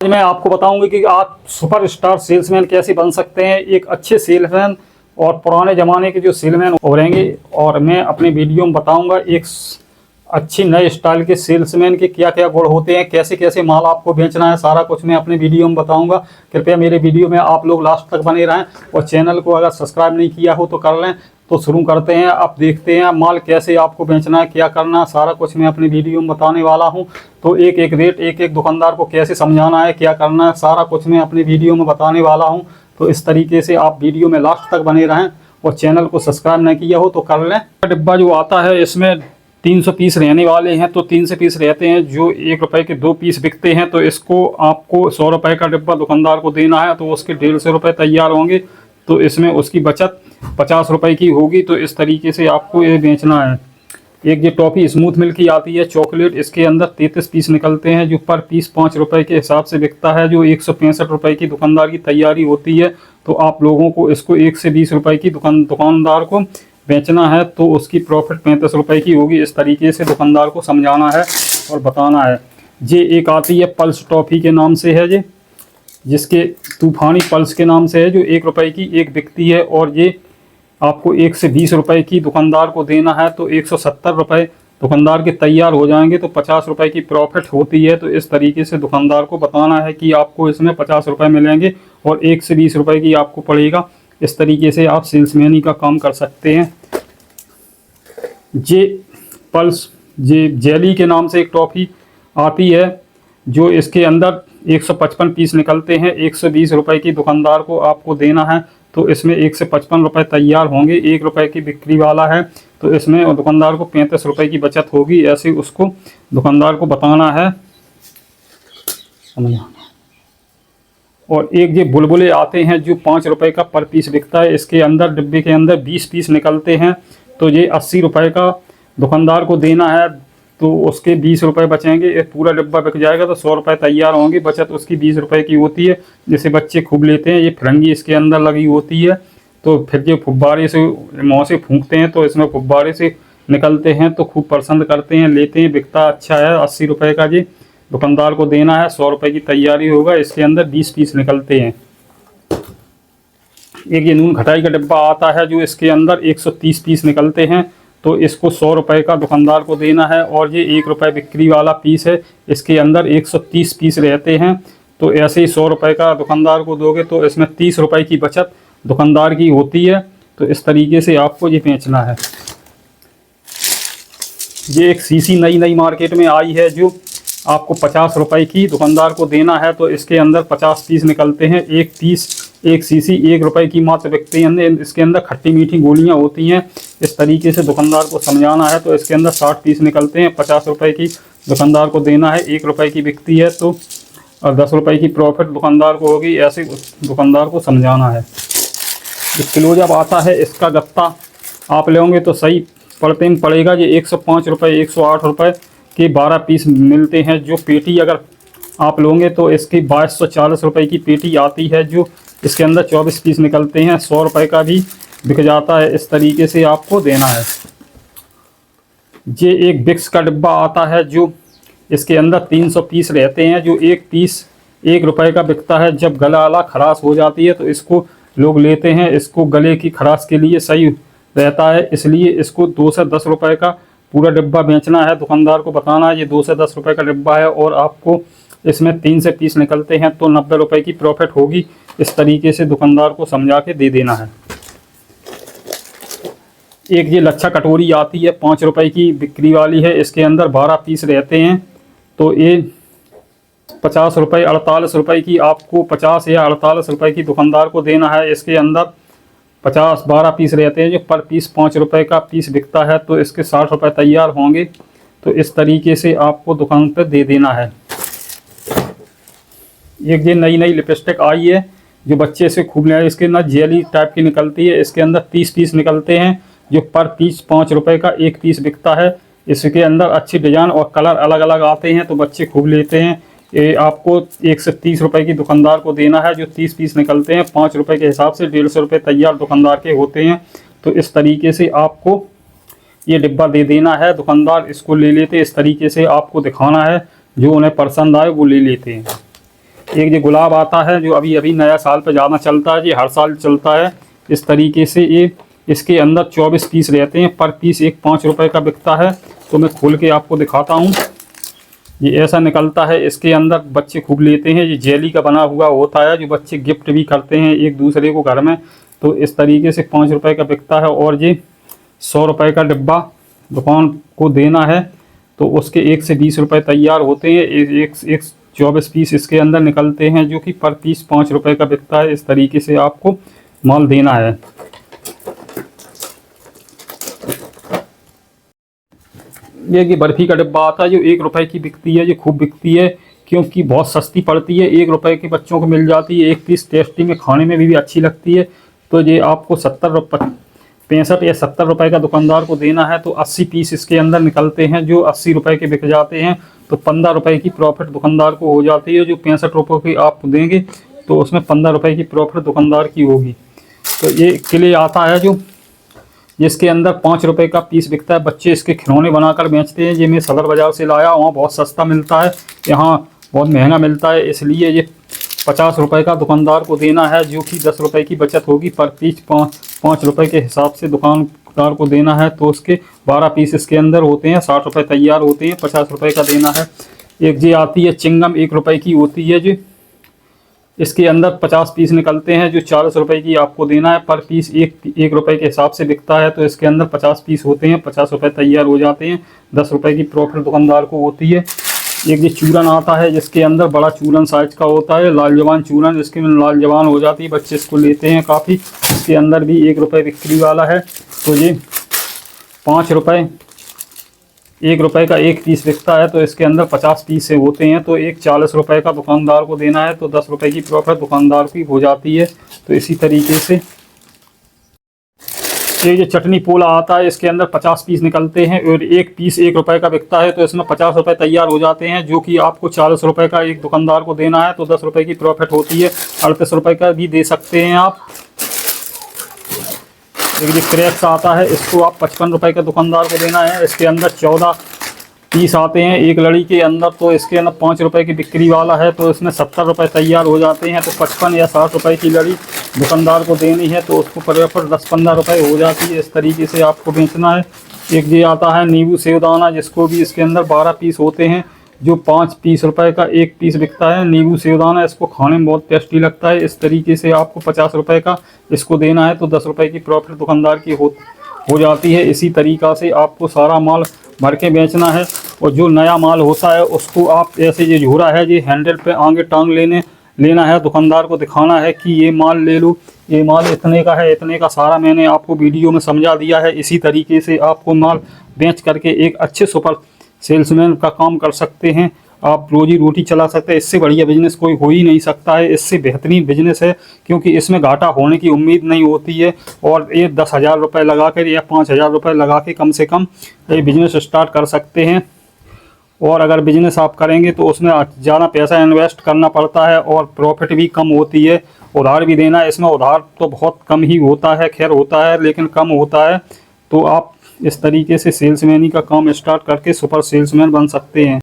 मैं आपको बताऊंगी कि आप सुपरस्टार सेल्समैन कैसे बन सकते हैं, एक अच्छे सेल्समैन और पुराने ज़माने के जो सेल्समैन उभरेंगे। और मैं अपने वीडियो में बताऊंगा एक अच्छी नए स्टाइल के सेल्समैन के क्या क्या गुण होते हैं, कैसे कैसे माल आपको बेचना है, सारा कुछ मैं अपने वीडियो में बताऊंगा। कृपया मेरे वीडियो में आप लोग लास्ट तक बने रहें और चैनल को अगर सब्सक्राइब नहीं किया हो तो कर लें। तो शुरू करते हैं। आप देखते हैं माल कैसे आपको बेचना है, क्या करना है, सारा कुछ मैं अपने वीडियो में बताने वाला हूं। तो एक एक रेट, एक एक दुकानदार को कैसे समझाना है, क्या करना है, सारा कुछ मैं अपने वीडियो में बताने वाला हूं। तो इस तरीके से आप वीडियो में लास्ट तक बने रहें और चैनल को सब्सक्राइब नहीं किया हो तो कर लें। डिब्बा जो आता है इसमें 300 पीस रहने वाले हैं। तो 300 पीस रहते हैं, जो 1 रुपए के 2 पीस बिकते हैं। तो इसको आपको 100 रुपए का डिब्बा दुकानदार को देना है, तो उसके 150 रुपये तैयार होंगे। तो इसमें उसकी बचत 50 रुपए की होगी। तो इस तरीके से आपको ये बेचना है। एक ये टॉफ़ी स्मूथ मिल्क की आती है चॉकलेट, इसके अंदर 33 पीस निकलते हैं, जो पर पीस 5 रुपए के हिसाब से बिकता है, जो 165 रुपए की दुकानदार की तैयारी होती है। तो आप लोगों को इसको 1 से 20 रुपए की दुकानदार को बेचना है, तो उसकी प्रॉफिट 35 रुपए की होगी। इस तरीके से दुकानदार को समझाना है और बताना है। ये एक आती है पल्स टॉफ़ी के नाम से है, ये जिसके तूफानी पल्स के नाम से है, जो 1 रुपए की एक बिकती है। और ये आपको 1 से 20 रुपए की दुकानदार को देना है, तो 170 रुपये दुकानदार के तैयार हो जाएंगे, तो 50 रुपए की प्रॉफिट होती है। तो इस तरीके से दुकानदार को बताना है कि आपको इसमें 50 रुपये मिलेंगे और 1 से 20 रुपए की आपको पड़ेगा। इस तरीके से आप सेल्समैनी का काम कर सकते हैं। जे पल्स जे जेली के नाम से एक टॉफ़ी आती है, जो इसके अंदर 155 पीस निकलते हैं, 120 रुपए की दुकानदार को आपको देना है। तो इसमें 1 से 55 रुपये तैयार होंगे, 1 रुपए की बिक्री वाला है। तो इसमें दुकानदार को 35 रुपए की बचत होगी। ऐसे उसको दुकानदार को बताना है, समझना। और एक ये बुलबुले आते हैं, जो 5 रुपए का पर पीस बिकता है। इसके अंदर डिब्बे के अंदर 20 पीस निकलते हैं। तो ये 80 रुपए का दुकानदार को देना है, तो उसके 20 रुपये बचेंगे। एक पूरा डिब्बा बिक जाएगा तो 100 रुपये तैयार होंगे। बचत उसकी 20 रुपये की होती है, जिसे बच्चे खूब लेते हैं। ये फिरंगी इसके अंदर लगी होती है, तो फिर जो फुब्बारे से मुँह से फूंकते हैं, तो इसमें फुब्बारे से निकलते हैं, तो खूब पसंद करते हैं, लेते हैं, बिकता अच्छा है। 80 रुपये का जी दुकानदार को देना है, 100 रुपये की तैयारी होगा। इसके अंदर 20 पीस निकलते हैं। एक ये नून खटाई का डिब्बा आता है, जो इसके अंदर 130 पीस निकलते हैं। तो इसको 100 रुपये का दुकानदार को देना है, और ये 1 रुपये बिक्री वाला पीस है। इसके अंदर 130 पीस रहते हैं। तो ऐसे ही 100 रुपये का दुकानदार को दोगे, तो इसमें 30 रुपये की बचत दुकानदार की होती है। तो इस तरीके से आपको ये बेचना है। ये एक सीसी नई मार्केट में आई है, जो आपको 50 रुपये की दुकानदार को देना है। तो इसके अंदर 50 पीस निकलते हैं, एक सीसी 1 रुपये की मात्र बिकती है। इसके अंदर खट्टी मीठी गोलियां होती हैं। इस तरीके से दुकानदार को समझाना है। तो इसके अंदर 60 पीस निकलते हैं, 50 रुपये की दुकानदार को देना है, 1 रुपये की बिकती है। तो 10 रुपये की प्रॉफिट दुकानदार को होगी। ऐसे दुकानदार को समझाना है। जो क्लोजअप आता है, इसका गत्ता आप लेंगे तो सही पड़ते में पड़ेगा। ये 105 रुपये, 108 रुपये के 12 पीस मिलते हैं। जो पेटी अगर आप लोगे तो इसकी 2240 रुपये की पेटी आती है, जो इसके अंदर 24 पीस निकलते हैं, 100 रुपये का भी बिक जाता है। इस तरीके से आपको देना है। ये एक बिक्स का डिब्बा आता है, जो इसके अंदर 300 पीस रहते हैं, जो एक पीस 1 रुपये का बिकता है। जब गला खराश हो जाती है, तो इसको लोग लेते हैं। इसको गले की खराश के लिए सही रहता है, इसलिए इसको 2 से 10 रुपये का पूरा डिब्बा बेचना है। दुकानदार को बताना है ये 2 से 10 रुपये का डिब्बा है, और आपको इसमें 3 से पीस निकलते हैं, तो 90 रुपये की प्रॉफिट होगी। इस तरीके से दुकानदार को समझा के दे देना है। एक ये लच्छा कटोरी आती है, 5 रुपये की बिक्री वाली है। इसके अंदर 12 पीस रहते हैं। तो ये 50 रुपये, 48 रुपये की आपको 50 या 48 रुपये की दुकानदार को देना है। इसके अंदर 12 पीस रहते हैं, जो पर पीस 5 रुपये का पीस बिकता है। तो इसके 60 रुपये तैयार होंगे। तो इस तरीके से आपको दुकान पर दे देना है। एक ये नई लिपस्टिक आई है, जो बच्चे से खूब ले। इसके अंदर जेली टाइप की निकलती है। इसके अंदर 30 पीस निकलते हैं, जो पर पीस 5 रुपये का एक पीस बिकता है। इसके अंदर अच्छी डिजाइन और कलर अलग अलग आते हैं, तो बच्चे खूब लेते हैं। ये आपको 1 से 30 रुपये की दुकानदार को देना है, जो 30 पीस निकलते हैं। 5 रुपये के हिसाब से 150 रुपये तैयार दुकानदार के होते हैं। तो इस तरीके से आपको ये डिब्बा दे देना है। दुकानदार इसको ले लेते। इस तरीके से आपको दिखाना है, जो उन्हें पसंद आए वो ले लेते हैं। एक ये गुलाब आता है जो अभी अभी नया साल पे ज़्यादा चलता है, ये हर साल चलता है। इस तरीके से ये इसके अंदर 24 पीस रहते हैं, पर पीस एक 5 रुपये का बिकता है। तो मैं खोल के आपको दिखाता हूँ। ये ऐसा निकलता है, इसके अंदर बच्चे खूब लेते हैं। ये जेली का बना हुआ होता है जो बच्चे गिफ्ट भी करते हैं एक दूसरे को घर में। तो इस तरीके से 5 रुपये का बिकता है। और ये 100 रुपये का डिब्बा दुकान को देना है तो उसके 1 से 20 रुपये तैयार होते हैं। एक 24 पीस इसके अंदर निकलते हैं जो कि पर पीस 5 रुपये का बिकता है। इस तरीके से आपको माल देना है। ये कि बर्फ़ी का डिब्बा आता है जो 1 रुपये की बिकती है। ये खूब बिकती है क्योंकि बहुत सस्ती पड़ती है, 1 रुपये के बच्चों को मिल जाती है। एक पीस टेस्टी में खाने में भी अच्छी लगती है। तो ये आपको 65 या 70 रुपये का दुकानदार को देना है। तो 80 पीस इसके अंदर निकलते हैं जो 80 रुपये के बिक जाते हैं। तो 15 रुपये की प्रॉफिट दुकानदार को हो जाती है। जो 65 रुपये की आप देंगे तो उसमें 15 रुपये की प्रॉफिट दुकानदार की होगी। तो ये किले आता है जो जिसके अंदर 5 रुपये का पीस बिकता है। बच्चे इसके खिलौने बनाकर बेचते हैं। ये मैं सदर बाज़ार से लाया, वहाँ बहुत सस्ता मिलता है, यहाँ बहुत महंगा मिलता है। इसलिए ये 50 रुपये का दुकानदार को देना है जो कि 10 रुपये की बचत होगी। पर पीस 5 रुपये के हिसाब से दुकानदार को देना है। तो उसके 12 पीस इसके अंदर होते हैं, 60 रुपये तैयार होते हैं, 50 रुपये का देना है। एक ये आती है चिंगम, 1 रुपये की होती है जी। इसके अंदर 50 पीस निकलते हैं जो 40 रुपये की आपको देना है। पर पीस 1 रुपये के हिसाब से बिकता है। तो इसके अंदर 50 पीस होते हैं, 50 रुपये तैयार हो जाते हैं, 10 रुपये की प्रॉफिट दुकानदार को होती है। एक ये चूरन आता है जिसके अंदर बड़ा चूरन साइज का होता है, लालजवान चूरन, जिसके में लालजवान हो जाती है, बच्चे इसको लेते हैं काफ़ी। इसके अंदर भी 1 रुपये बिक्री वाला है। तो ये 5 रुपये, 1 रुपये का एक पीस बिकता है। तो इसके अंदर 50 पीस से होते हैं। तो एक 40 रुपये का दुकानदार को देना है। तो 10 रुपये की प्रॉफिट दुकानदार की हो जाती है। तो इसी तरीके से ये चटनी पोला आता है, इसके अंदर 50 पीस निकलते हैं और एक पीस 1 रुपये का बिकता है। तो इसमें 50 रुपये तैयार हो जाते हैं जो कि आपको 40 रुपये का एक दुकानदार को देना है। तो 10 रुपये की प्रॉफिट होती है। 38 रुपये का भी दे सकते हैं आप। एक ये क्रैक्स आता है, इसको आप 55 रुपये का दुकानदार को देना है। इसके अंदर 14 पीस आते हैं एक लड़ी के अंदर। तो इसके अंदर 5 रुपये की बिक्री वाला है। तो इसमें 70 रुपये तैयार हो जाते हैं। तो 55 या 60 रुपये की लड़ी दुकानदार को देनी है। तो उसको पर 10-15 रुपये हो जाती है। इस तरीके से आपको बेचना है। एक ये आता है नींबू सेवदाना, जिसको भी इसके अंदर 12 पीस होते हैं जो 5 रुपये का एक पीस बिकता है। नींबू सेवदाना, इसको खाने में बहुत टेस्टी लगता है। इस तरीके से आपको 50 रुपये का इसको देना है। तो 10 रुपये की प्रॉफिट दुकानदार की हो जाती है। इसी तरीक़ा से आपको सारा माल भर के बेचना है। और जो नया माल होता है उसको आप ऐसे, ये झोरा है, ये हैंडल पे आगे टांग लेना है, दुकानदार को दिखाना है कि ये माल ले लो, ये माल इतने का है, इतने का। सारा मैंने आपको वीडियो में समझा दिया है। इसी तरीके से आपको माल बेच करके एक अच्छे सुपर सेल्समैन का काम कर सकते हैं। आप रोजी रोटी चला सकते हैं। इससे बढ़िया बिजनेस कोई हो ही नहीं सकता है। इससे बेहतरीन बिजनेस है क्योंकि इसमें घाटा होने की उम्मीद नहीं होती है। और ये 10,000 रुपये लगा कर या 5,000 रुपये लगा के कम से कम ये बिज़नेस स्टार्ट कर सकते हैं। और अगर बिजनेस आप करेंगे तो उसमें ज़्यादा पैसा इन्वेस्ट करना पड़ता है और प्रॉफिट भी कम होती है। उधार भी देना है, इसमें उधार तो बहुत कम ही होता है, खैर होता है लेकिन कम होता है। तो आप इस तरीके से सेल्समैनी का काम स्टार्ट करके सुपर सेल्समैन बन सकते हैं।